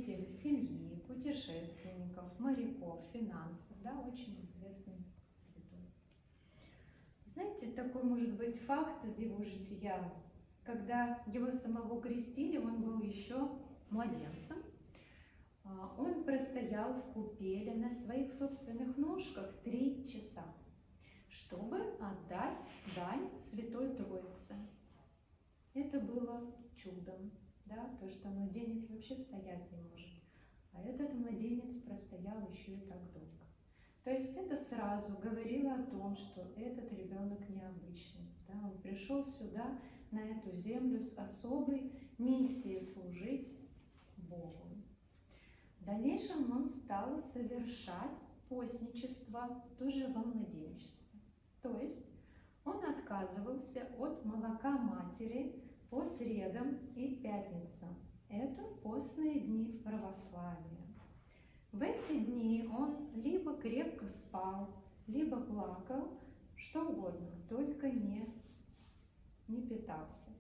представитель семьи, путешественников, моряков, финансов, да, очень известный святой. Знаете, такой может быть факт из его жития, когда его самого крестили, он был еще младенцем, он простоял в купели на своих собственных ножках 3 часа, чтобы отдать дань Святой Троице. Это было чудом, да, то, что младенец вообще стоять не может, а этот младенец простоял еще и так долго. То есть это сразу говорило о том, что этот ребенок необычный, да, он пришел сюда, на эту землю, с особой миссией служить Богу. В дальнейшем он стал совершать постничество тоже во младенчестве. То есть он отказывался от молока матери по средам и пятницам. Это постные дни в православии. В эти дни он либо крепко спал, либо плакал, что угодно, только не питался.